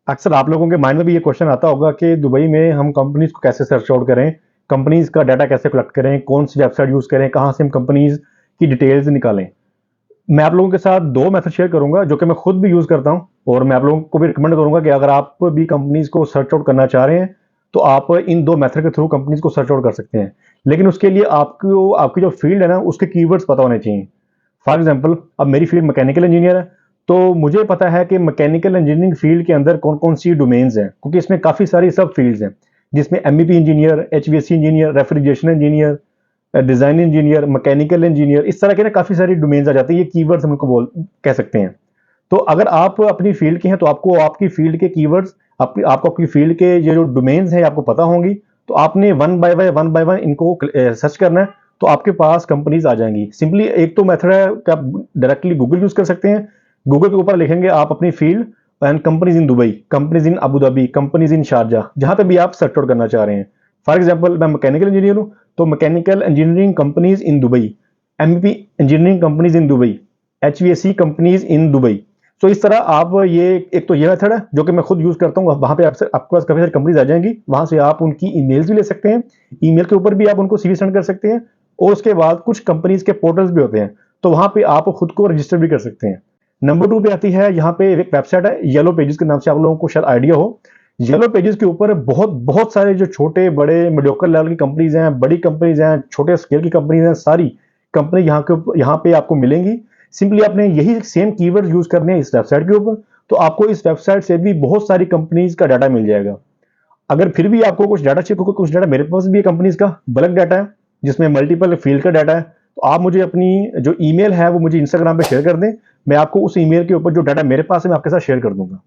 अक्सर आप लोगों के माइंड में भी ये क्वेश्चन आता होगा कि दुबई में हम कंपनीज को कैसे सर्च आउट करें, कंपनीज का डाटा कैसे कलेक्ट करें, कौन सी वेबसाइट यूज़ करें, कहाँ से हम कंपनीज की डिटेल्स निकालें। मैं आप लोगों के साथ दो मेथड शेयर करूंगा जो कि मैं खुद भी यूज़ करता हूं, और मैं आप लोगों को भी रिकमेंड करूंगा कि अगर आप भी कंपनीज को सर्च आउट करना चाह रहे हैं तो आप इन दो मेथड के थ्रू कंपनीज को सर्च आउट कर सकते हैं। लेकिन उसके लिए आपको आपकी जो फील्ड है ना उसके कीवर्ड्स पता होने चाहिए। फॉर एग्जांपल, अब मेरी फील्ड मैकेनिकल इंजीनियर है, तो मुझे पता है कि मैकेनिकल इंजीनियरिंग फील्ड के अंदर कौन कौन सी डोमेन्स हैं, क्योंकि इसमें काफ़ी सारी सब फील्ड्स हैं जिसमें MEP engineer, HVAC engineer, refrigeration engineer, design engineer, mechanical engineer, इस तरह के ना काफ़ी सारी डोमेन्स आ जाती है। ये कीवर्ड्स हम इनको बोल कह सकते हैं। तो अगर आप अपनी फील्ड के हैं तो आपको आपकी फील्ड के कीवर्ड्स, आपको आपकी फील्ड के ये जो डोमेन्स हैं आपको पता होंगी, तो आपने वन बाय वन इनको सर्च करना है, तो आपके पास कंपनीज आ जाएंगी। सिंपली एक तो मेथड है कि आप डायरेक्टली गूगल यूज कर सकते हैं। गूगल के ऊपर लिखेंगे आप अपनी field and companies in Dubai, companies in Abu Dhabi, companies in Sharjah, जहां पे भी आप सर्च आउट करना चाह रहे हैं। फॉर एग्जाम्पल, मैं मैकेनिकल इंजीनियर हूं, तो mechanical engineering companies in Dubai, MP engineering companies in Dubai, HVAC companies in Dubai. तो इस तरह आप ये एक तो ये मेथड है जो कि मैं खुद यूज करता हूँ। वहां पे आपके पास काफी सारी कंपनीज आ जाएंगी, वहां से आप उनकी ईमेल्स भी ले सकते हैं, ईमेल के ऊपर भी आप उनको सीवी सेंड कर सकते हैं, और उसके बाद कुछ कंपनीज के पोर्टल्स भी होते हैं, तो वहां पे आप खुद को रजिस्टर भी कर सकते हैं। नंबर 2 पे आती है, यहाँ पे एक वेबसाइट है येलो पेजेस के नाम से, आप लोगों को शायद आइडिया हो। येलो पेजेस के ऊपर बहुत बहुत सारे जो छोटे बड़े मीडियोकर लेवल की कंपनीज हैं, बड़ी कंपनीज हैं, छोटे स्केल की कंपनीज हैं, सारी कंपनी यहाँ पे आपको मिलेंगी। सिंपली आपने यही सेम कीवर्ड यूज करने हैं इस वेबसाइट के ऊपर, तो आपको इस वेबसाइट से भी बहुत सारी कंपनीज का डाटा मिल जाएगा। अगर फिर भी आपको कुछ डाटा चाहिए, क्योंकि कुछ डाटा मेरे पास भी है कंपनीज का बल्क डाटा है जिसमें मल्टीपल फील्ड का डाटा है, तो आप मुझे अपनी जो ईमेल है वो मुझे इंस्टाग्राम पे शेयर कर दें, मैं आपको उस ईमेल के ऊपर जो डाटा मेरे पास है मैं आपके साथ शेयर कर दूंगा।